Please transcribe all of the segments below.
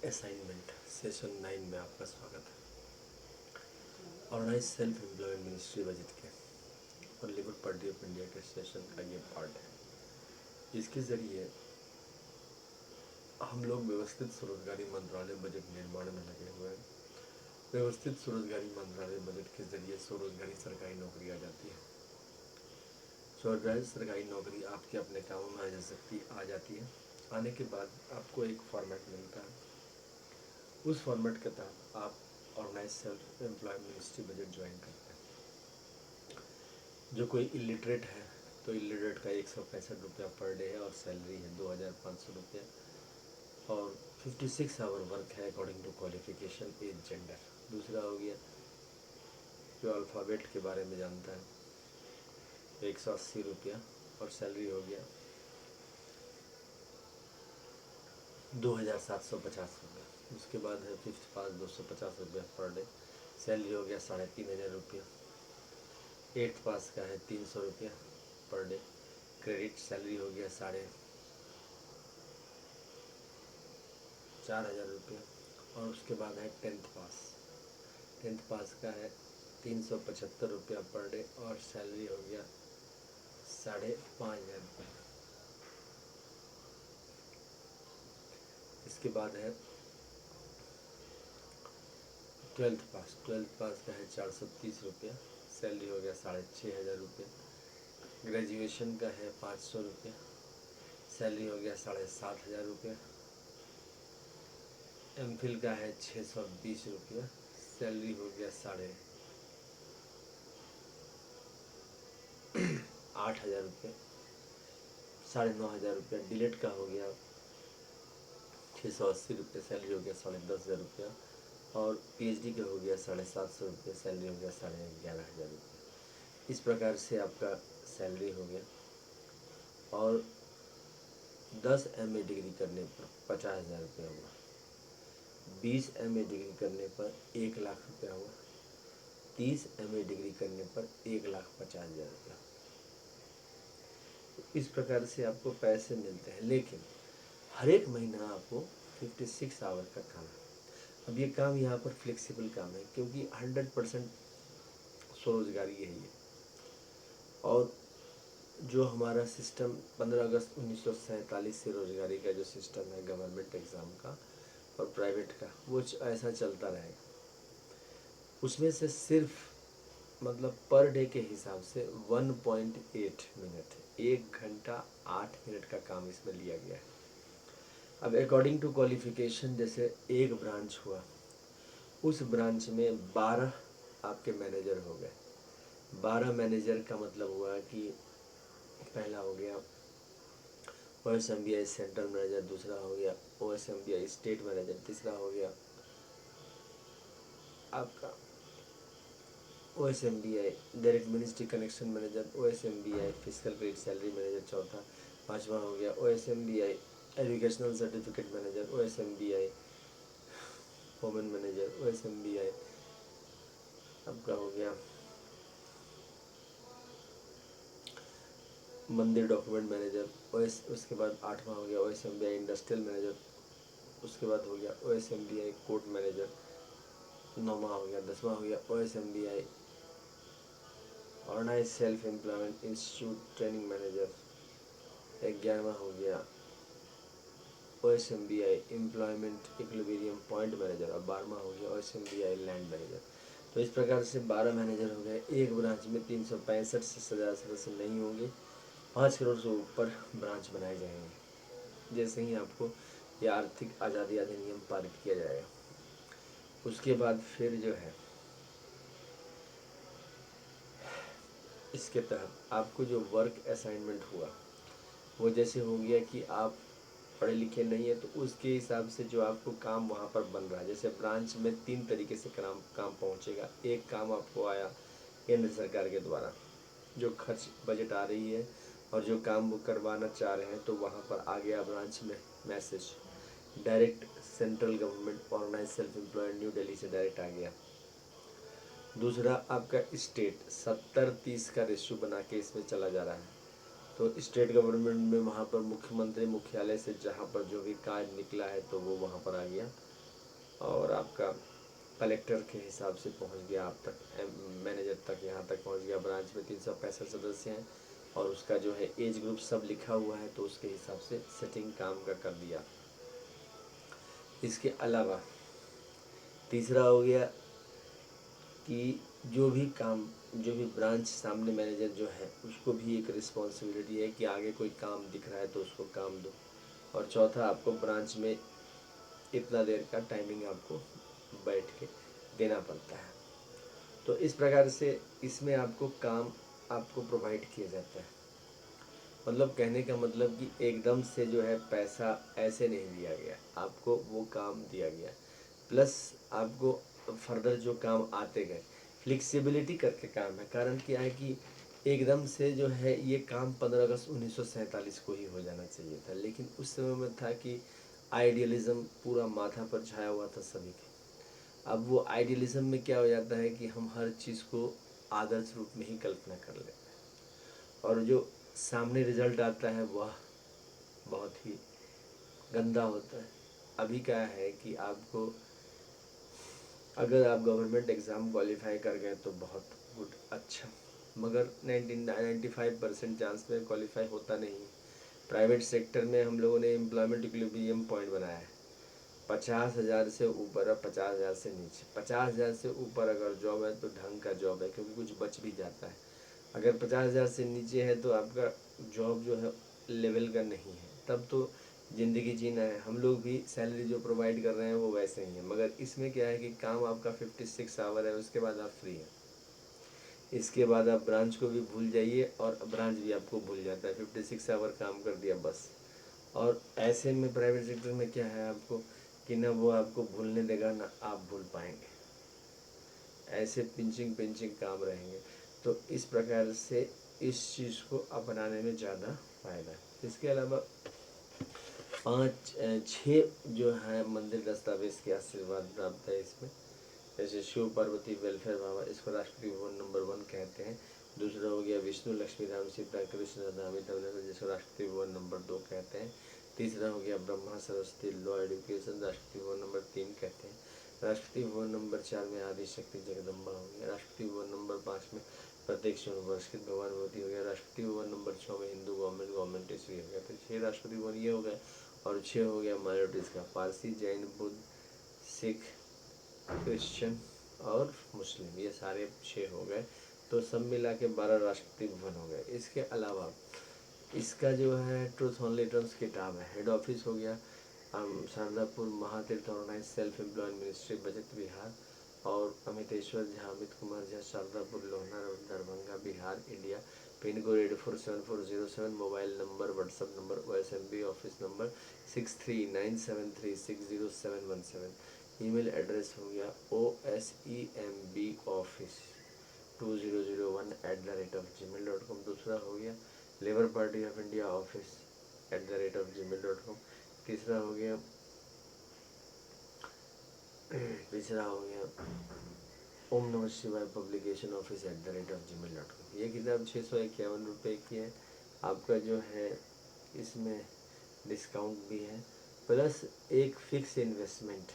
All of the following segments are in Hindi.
असाइनमेंट सेशन 9 में आपका स्वागत है। Organise self employment ministry budget के और लेबर पार्टी ऑफ इंडिया के सेशन का ये पार्ट है। इसके ज़रिए हम लोग व्यवस्थित स्वरोजगारी मंत्रालय बजट निर्माण में लगे हुए हैं। व्यवस्थित स्वरोजगारी मंत्रालय बजट के जरिए स्वरोजगारी सरकारी नौकरी आ जाती है। स्वरोजगारी सरकारी नौकरी आपके अपने कामों में आ जाती है। आने के बाद आपको एक फॉर्मेट मिलता है। उस फॉर्मेट के तहत आप organise self employment ministry budget join करते हैं। जो कोई इलिटरेट है तो इलिटरेट का 165 रुपया पर डे है और सैलरी है 2500 रुपया और 56 आवर वर्क है according to qualification age gender. दूसरा हो गया जो अल्फ़ाबेट के बारे में जानता है 180 रुपया और सैलरी हो गया 2750 रुपया। उसके बाद है 5th पास 250 रुपया पर डे, सैलरी हो गया 3500 रुपया। 8th पास का है 300 रुपया पर डे, क्रेडिट सैलरी हो गया 4500 रुपया। और उसके बाद है 10th पास। 10th पास का है 375 रुपया पर डे और सैलरी हो गया 5500 रुपया। इसके बाद है 12th पास। 12th पास का है 430 रुपया, सैलरी हो गया 6500 रुपया। ग्रेजुएशन का है 500 रुपया, सैलरी हो गया 7500 रुपया। एमफिल का है 620 रुपया, सैलरी हो गया 8500 रुपये, 9500 रुपया। डिलेट का हो गया 680 रुपये, सैलरी हो गया 10,500 रुपया। और पीएचडी का हो गया 750 रुपये, सैलरी हो गया 11,500 रुपये। इस प्रकार से आपका सैलरी हो गया। और 10 MA डिग्री करने पर 50,000 रुपया हुआ, 20 MA डिग्री करने पर 1,00,000 रुपया हुआ, 30 MA डिग्री करने पर 1,50,000 रुपया। इस प्रकार से आपको पैसे मिलते हैं, लेकिन हर एक महीना आपको 56 आवर का काम है। अब ये काम यहाँ पर फ्लेक्सिबल काम है क्योंकि 100% स्वरोजगारी यही है। और जो हमारा सिस्टम 15 अगस्त 1947 से रोजगारी का जो सिस्टम है गवर्नमेंट एग्ज़ाम का और प्राइवेट का, वो ऐसा चलता रहेगा। उसमें से सिर्फ मतलब पर डे के हिसाब से 1.8 मिनट, 1 घंटा 8 मिनट का काम इसमें लिया गया है। अब अकॉर्डिंग टू क्वालिफिकेशन, जैसे एक ब्रांच हुआ, उस ब्रांच में 12 आपके मैनेजर हो गए। 12 मैनेजर का मतलब हुआ कि पहला हो गया OSMBI सेंट्रल मैनेजर, दूसरा हो गया OSMBI स्टेट मैनेजर, तीसरा हो गया आपका OSMBI direct ministry connection manager, OSMBI physical credit salary manager चौथा, पांचवा हो गया OSMBI educational certificate manager, OSMBI women manager, OSMBI आपका हो गया मंदिर डॉक्यूमेंट मैनेजर, उसके बाद आठवां हो गया OSMBI इंडस्ट्रियल मैनेजर, उसके बाद हो गया OSMBI कोर्ट मैनेजर, नौवां हो गया, 10वां हो गया OSMBI organise self employment institute training manager, 11वां हो गया OSMBI employment equilibrium point manager और 12वां हो गया OSMBI लैंड मैनेजर। तो इस प्रकार से 12 मैनेजर हो गए। एक ब्रांच में 365 से ज़्यादा सदस्य नहीं होंगे। 5 करोड़ से ऊपर ब्रांच बनाए जाएंगे जैसे ही आपको ये आर्थिक आज़ादी अधिनियम पारित किया जाएगा। उसके बाद फिर जो है इसके तहत आपको जो वर्क असाइनमेंट हुआ वो जैसे हो गया कि आप पढ़े लिखे नहीं है तो उसके हिसाब से जो आपको काम वहाँ पर बन रहा है। जैसे ब्रांच में 3 तरीके से काम पहुँचेगा। एक काम आपको आया केंद्र सरकार के द्वारा, जो खर्च बजट आ रही है और जो काम वो करवाना चाह रहे हैं, तो वहाँ पर आ गया ब्रांच में message direct central government organise self employed new Delhi से डायरेक्ट आ गया। दूसरा आपका स्टेट 70-30 का रेशियो बना के इसमें चला जा रहा है। तो स्टेट गवर्नमेंट में वहाँ पर मुख्यमंत्री मुख्यालय से जहाँ पर जो भी कार्य निकला है तो वो वहाँ पर आ गया। और आपका कलेक्टर के हिसाब से पहुंच गया आप तक, मैनेजर तक, यहाँ तक पहुंच गया। ब्रांच में 365 सदस्य हैं और उसका जो है एज ग्रुप सब लिखा हुआ है, तो उसके हिसाब से सेटिंग काम का कर दिया। इसके अलावा तीसरा हो गया कि जो भी ब्रांच सामने मैनेजर जो है उसको भी एक रिस्पॉन्सिबिलिटी है कि आगे कोई काम दिख रहा है तो उसको काम दो। और चौथा, आपको ब्रांच में इतना देर का टाइमिंग आपको बैठ के देना पड़ता है। तो इस प्रकार से इसमें आपको काम आपको प्रोवाइड किया जाता है। मतलब कहने का मतलब कि एकदम से जो है पैसा ऐसे नहीं दिया गया, आपको वो काम दिया गया, प्लस आपको फर्दर जो काम आते गए, फ्लेक्सिबिलिटी करके काम है। कारण क्या है कि एकदम से जो है ये काम 15 अगस्त 1947 को ही हो जाना चाहिए था, लेकिन उस समय में था कि आइडियलिज़म पूरा माथा पर छाया हुआ था सभी के। अब वो आइडियलिज़म में क्या हो जाता है कि हम हर चीज़ को आदर्श रूप में ही कल्पना कर लेते हैं, और जो सामने रिजल्ट आता है वह बहुत ही गंदा होता है। अभी क्या है कि आपको, अगर आप गवर्नमेंट एग्ज़ाम क्वालिफाई कर गए तो बहुत गुड, अच्छा, मगर 95% चांस में क्वालिफाई होता नहीं। प्राइवेट सेक्टर में हम लोगों ने एम्प्लॉयमेंट इक्विलिब्रियम पॉइंट बनाया है 50,000 से ऊपर और 50,000 से नीचे। 50,000 से ऊपर अगर जॉब है तो ढंग का जॉब है, क्योंकि कुछ बच भी जाता है। अगर 50,000 से नीचे है तो आपका जॉब जो है लेवल का नहीं है, तब तो ज़िंदगी जीना है। हम लोग भी सैलरी जो प्रोवाइड कर रहे हैं वो वैसे ही है, मगर इसमें क्या है कि काम आपका 56 आवर है, उसके बाद आप फ्री हैं। इसके बाद आप ब्रांच को भी भूल जाइए और ब्रांच भी आपको भूल जाता है। 56 आवर काम कर दिया बस। और ऐसे में प्राइवेट सेक्टर में क्या है आपको कि ना वो आपको भूलने देगा ना आप भूल पाएंगे, ऐसे पिंचिंग पिंचिंग काम रहेंगे। तो इस प्रकार से इस चीज़ को अपनाने में ज़्यादा फ़ायदा है। इसके अलावा 6 जो है मंदिर दस्तावेज के आशीर्वाद प्राप्त है इसमें। जैसे शिव पार्वती वेलफेयर भवन, इसको राष्ट्रपति भवन नंबर 1 कहते हैं। दूसरा हो गया विष्णु लक्ष्मी राम सीता कृष्ण राधा अमिताभ बच्चन, जिसको राष्ट्रपति भवन नंबर 2 कहते हैं। तीसरा हो गया ब्रह्मा सरस्वती लॉ एजुकेशन, राष्ट्रपति भवन नंबर 3 कहते हैं। राष्ट्रपति भवन नंबर 4 में आदि शक्ति जगदम्बा हो गया। राष्ट्रपति भवन नंबर 5 में प्रत्यक्ष यूनिवर्सिटी भगवान भगवती हो गया। राष्ट्रपति भवन नंबर 6 में हिंदू गवर्नमेंट ईस्वी हो गया। तो 6 राष्ट्रपति भवन ये हो गए, और 6 हो गया माइनॉरिटीज़ का, पारसी, जैन, बुद्ध, सिख, क्रिश्चियन और मुस्लिम, ये सारे 6 हो गए। तो सब मिला के 12 राष्ट्रपति भवन हो गए। इसके अलावा इसका जो है ट्रूथ ओनली टर्म्स किताब है। हेड ऑफिस हो गया Shardapur Mahatirth organise self employed ministry बचत विहार, और Amiteshwar Jha, Amit Kumar Jha, Shardapur Lohna road, Darbhanga Bihar India. Pin code 847407। Mobile number, WhatsApp number, OSMB office number 6397360717। Email address हो गया OSEMBoffice2001@gmail.com। दूसरा हो गया labour party of India office@gmail.com। तीसरा हो गया ओम नमः शिवाय पब्लिकेशन office@gmail.com। ये किताब 651 रुपये की है। आपका जो है इसमें डिस्काउंट भी है, प्लस एक फिक्स इन्वेस्टमेंट।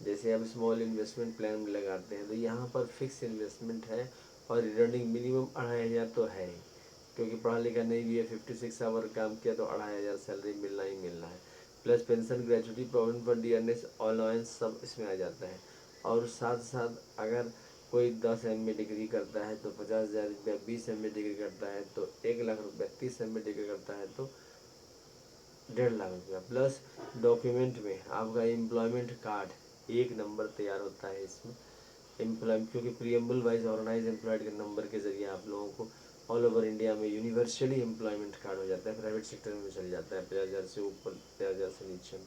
जैसे आप स्मॉल इन्वेस्टमेंट प्लान में लगाते हैं तो यहाँ पर फिक्स इन्वेस्टमेंट है, और रिटर्निंग मिनिमम 2,500 तो है ही, क्योंकि पढ़ा लिखा नहीं भी है, 56 आवर काम किया तो 2,500 सैलरी मिलना ही मिलना है। Plus pension, gratuity, provident fund, dearness, allowance सब इसमें आ जाता है। और साथ साथ अगर कोई 10 MA डिग्री करता है तो 50,000 रुपया, 20 MA डिग्री करता है तो 1,00,000 रुपया, 30 MA डिग्री करता है तो 1,50,000 रुपया। प्लस डॉक्यूमेंट में आपका एम्प्लॉयमेंट कार्ड 1 नंबर तैयार होता है इसमें। क्योंकि प्रीएम्बल वाइज ऑर्गेनाइज एम्प्लॉयड के नंबर के जरिए आप लोगों को ऑल ओवर इंडिया में यूनिवर्सली एम्प्लॉयमेंट कार्ड हो जाता है। प्राइवेट सेक्टर में चल जाता है 50,000 से ऊपर, 50,000 से नीचे।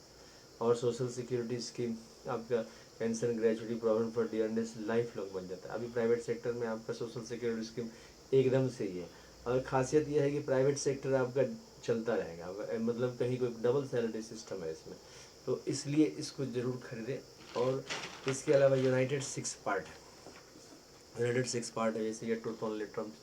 और सोशल सिक्योरिटी स्कीम आपका pension, gratuity, provident fund, dearness life long बन जाता है। अभी प्राइवेट सेक्टर में आपका सोशल सिक्योरिटी स्कीम एकदम से ही है, और ख़ासियत यह है कि प्राइवेट सेक्टर आपका चलता रहेगा, मतलब कहीं कोई डबल सैलरी सिस्टम है इसमें, तो इसलिए इसको ज़रूर खरीदें। और इसके अलावा यूनाइटेड 6 पार्ट है, जैसे ये ट्रूथ ओनली टर्म्स,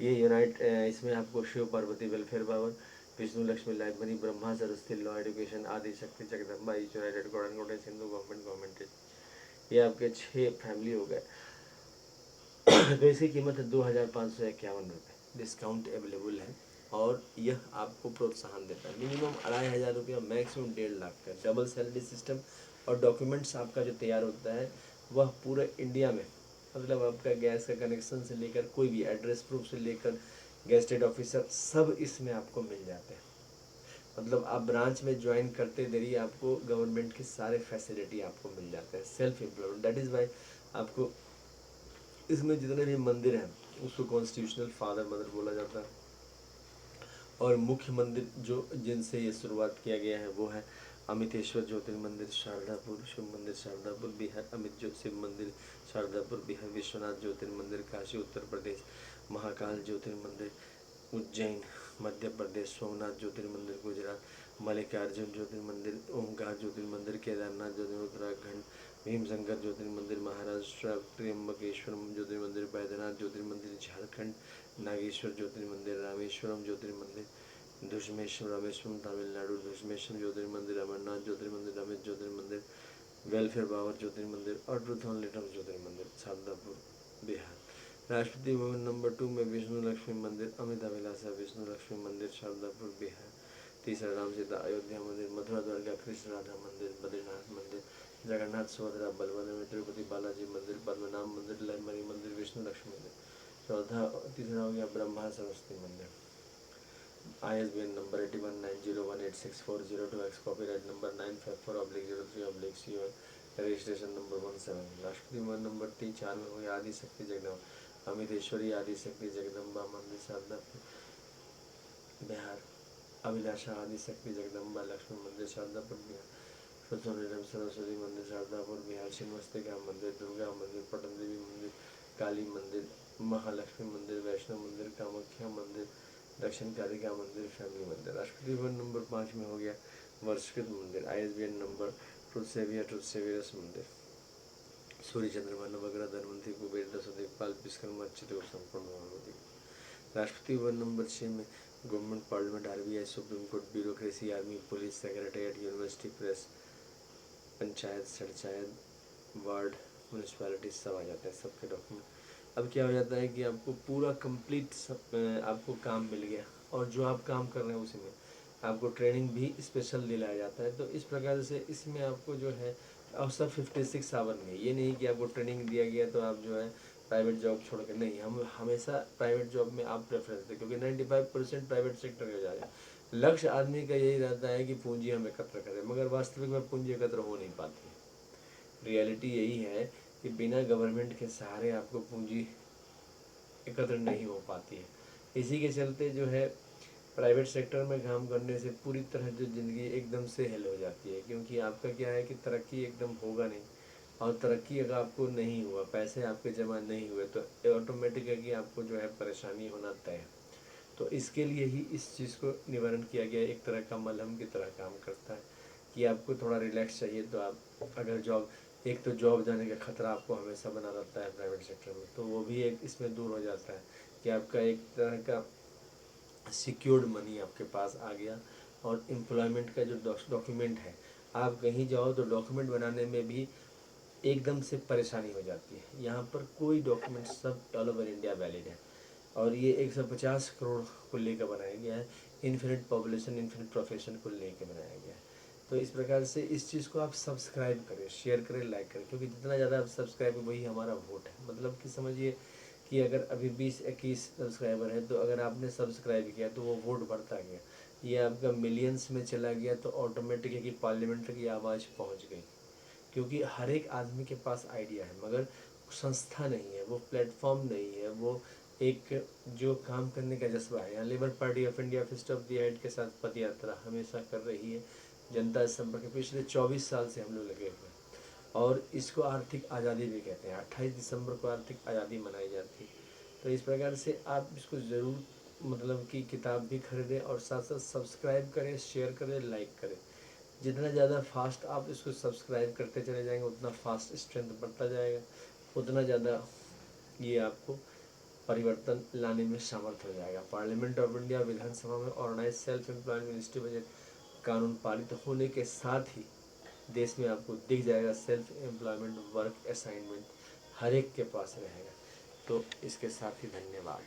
ये इसमें आपको शिव पार्वती वेलफेयर भवन, Vishnu Lakshmi library, Brahma Saraswati law education, आदि शक्ति जगदम्बा ईश्वर एडेड गवर्नमेंट सिंधु गवर्नमेंट। ये आपके 6 फैमिली हो गए। तो इसकी कीमत है 2,551 रुपये। डिस्काउंट अवेलेबल है और यह आपको प्रोत्साहन देता है। मिनिमम 2,500 रुपया, मैक्सिमम 1.5 लाख का डबल सैलरी सिस्टम। और डॉक्यूमेंट्स आपका जो तैयार होता है वह पूरे इंडिया में, मतलब आपका गैस का कनेक्शन से लेकर कोई भी एड्रेस प्रूफ से लेकर गेस्टेड ऑफिसर सब इसमें आपको मिल जाते हैं। मतलब आप ब्रांच में ज्वाइन करते देरी आपको गवर्नमेंट के सारे फैसिलिटी आपको मिल जाते हैं। Self employment, that is why आपको इसमें जितने भी मंदिर हैं उसको कॉन्स्टिट्यूशनल फादर मदर बोला जाता है। और मुख्य मंदिर जो जिनसे ये शुरुआत किया गया है वो है अमितेश्वर ज्योतिर्मंदिर शारदापुर, शिव मंदिर शारदापुर बिहार, शिव मंदिर शारदापुर बिहार, विश्वनाथ ज्योतिर्मंदिर काशी उत्तर प्रदेश, महाकाल ज्योतिर्मंदिर उज्जैन मध्य प्रदेश, सोमनाथ ज्योतिर्मंदिर गुजरात, मल्लिकार्जुन ज्योतिर्मंदिर, ओंकार ज्योतिर्मंदिर केदारनाथ ज्योतिर्मंदिर उत्तराखंड, भीमशंकर ज्योतिर्मंदिर महाराष्ट्र, त्र्यंबकेश्वरम ज्योतिर्मंदिर बैद्यनाथ ज्योतिर्मंदिर झारखंड, नागेश्वर ज्योतिर्मंदिर रामेश्वरम ज्योतिर्मंदिर धुष्मेश्वर रामेश्वरम तमिलनाडु, धुष्मेश्वर ज्योतिर्मंदिर अमरनाथ ज्योतिर्मंदिर रमेश ज्योतिर्मंदिर वेलफेयर बावर ज्योतिर्मंदिर और ट्रूथ ऑन लिटल ज्योतिर्मंदिर शारदापुर बिहार। राष्ट्रपति भवन नंबर 2 में विष्णु लक्ष्मी मंदिर अमिता विलासा विष्णु लक्ष्मी मंदिर शारदापुर बिहार। तीसरा राम सीता अयोध्या मंदिर, मथुरा द्वारका कृष्ण राधा मंदिर, बद्रीनाथ मंदिर, जगन्नाथ सुभद्रा बलभद्र में तिरुपति बालाजी मंदिर, पद्मनाभ मंदिर, लयमरी मंदिर, विष्णु लक्ष्मी मंदिर। तीसरा हो गया ब्रह्मा सरस्वती मंदिर। ISBN number 8190186402X, copyright number 954/03/CY, registration number 17। राष्ट्रपति भवन नंबर 4 में हुई आदि शक्ति जगदम्बा अमितेश्वरी आदि शक्ति जगदम्बा मंदिर शारदापुर बिहार, अभिलाषा आदि शक्ति जगदम्बा लक्ष्मी मंदिर शारदापुर बिहार, स्वतंत्र सरस्वती मंदिर शारदापुर बिहार, छिन्नमस्तिका मंदिर, दुर्गा मंदिर, पटन देवी मंदिर, काली मंदिर, महालक्ष्मी मंदिर, वैष्णव मंदिर, कामाख्या मंदिर, दक्षिण कालिका मंदिर, फैमिली मंदिर। राष्ट्रपति भवन नंबर 5 में हो गया वर्षकृत मंदिर, ISBN नंबर ट्रुथ सेवियर्स मंदिर, सूर्य चंद्रमा नवग्रह धनवंतरी कुबेर दस दिक्पाल विश्वकर्मा चित्र संपूर्ण भगवती। राष्ट्रपति भवन नंबर 6 में government parliament RBI supreme court bureaucracy army police secretariat university press panchayat सड़चायत वार्ड म्यूनसिपैलिटी सब आ जाते हैं, सबके डॉक्यूमेंट। अब क्या हो जाता है कि आपको पूरा कंप्लीट आपको काम मिल गया और जो आप काम कर रहे हैं उसी में आपको ट्रेनिंग भी स्पेशल दिलाया जाता है। तो इस प्रकार से इसमें आपको जो है और सब 56 आवर में, ये नहीं कि आपको ट्रेनिंग दिया गया तो आप जो है प्राइवेट जॉब छोड़ के, नहीं, हम हमेशा प्राइवेट जॉब में आप प्रेफरेंस दें क्योंकि 95% प्राइवेट सेक्टर में जा रहे हैं। लक्ष्य आदमी का यही रहता है कि पूंजी हम एकत्र करें, मगर वास्तविक में पूंजी एकत्र हो नहीं पाती है। रियलिटी यही है कि बिना गवर्नमेंट के सहारे आपको पूंजी एकत्र नहीं हो पाती है। इसी के चलते जो है प्राइवेट सेक्टर में काम करने से पूरी तरह जो ज़िंदगी एकदम से हेल हो जाती है, क्योंकि आपका क्या है कि तरक्की एकदम होगा नहीं, और तरक्की अगर आपको नहीं हुआ, पैसे आपके जमा नहीं हुए, तो ऑटोमेटिक है कि आपको जो है परेशानी होना तय है। तो इसके लिए ही इस चीज़ को निवारण किया गया, एक तरह का मलहम की तरह काम करता है कि आपको थोड़ा रिलैक्स चाहिए तो आप अगर जॉब, एक तो जॉब जाने का खतरा आपको हमेशा बना रहता है प्राइवेट सेक्टर में, तो वो भी एक इसमें दूर हो जाता है कि आपका एक तरह का सिक्योर्ड मनी आपके पास आ गया। और एम्प्लॉयमेंट का जो डॉक्यूमेंट है, आप कहीं जाओ तो डॉक्यूमेंट बनाने में भी एकदम से परेशानी हो जाती है। यहाँ पर कोई डॉक्यूमेंट सब ऑल ओवर इंडिया वैलिड है और ये 150 करोड़ को लेकर बनाया गया है, इन्फिनिट पॉपुलेशन इन्फिनिट प्रोफेशन को लेकर बनाया गया है। तो इस प्रकार से इस चीज़ को आप सब्सक्राइब करें, शेयर करें, लाइक करें, क्योंकि जितना ज़्यादा आप सब्सक्राइब वही हमारा वोट है। मतलब कि समझिए कि अगर अभी 20-21 सब्सक्राइबर है तो अगर आपने सब्सक्राइब किया तो वो वोट बढ़ता गया, ये आपका मिलियंस में चला गया तो ऑटोमेटिक है कि पार्लियामेंट की आवाज़ पहुंच गई। क्योंकि हर एक आदमी के पास आइडिया है मगर संस्था नहीं है, वो प्लेटफॉर्म नहीं है, वो एक जो काम करने का जज्बा है। यहाँ labour party of India fist of the head के साथ पद यात्रा हमेशा कर रही है। जनता संपर्क पिछले 24 साल से हम लोग लगे हुए हैं और इसको आर्थिक आज़ादी भी कहते हैं। 28 दिसंबर को आर्थिक आज़ादी मनाई जाती है। तो इस प्रकार से आप इसको ज़रूर मतलब कि किताब भी खरीदें और साथ साथ सब्सक्राइब करें, शेयर करें, लाइक करें। जितना ज़्यादा फास्ट आप इसको सब्सक्राइब करते चले जाएंगे उतना फास्ट स्ट्रेंथ बढ़ता जाएगा, उतना ज़्यादा ये आपको परिवर्तन लाने में समर्थ हो जाएगा। पार्लियामेंट ऑफ इंडिया विधानसभा में organise self employment ministry budget कानून पारित होने के साथ ही देश में आपको दिख जाएगा सेल्फ एम्प्लॉयमेंट वर्क असाइनमेंट हर एक के पास रहेगा। तो इसके साथ ही धन्यवाद।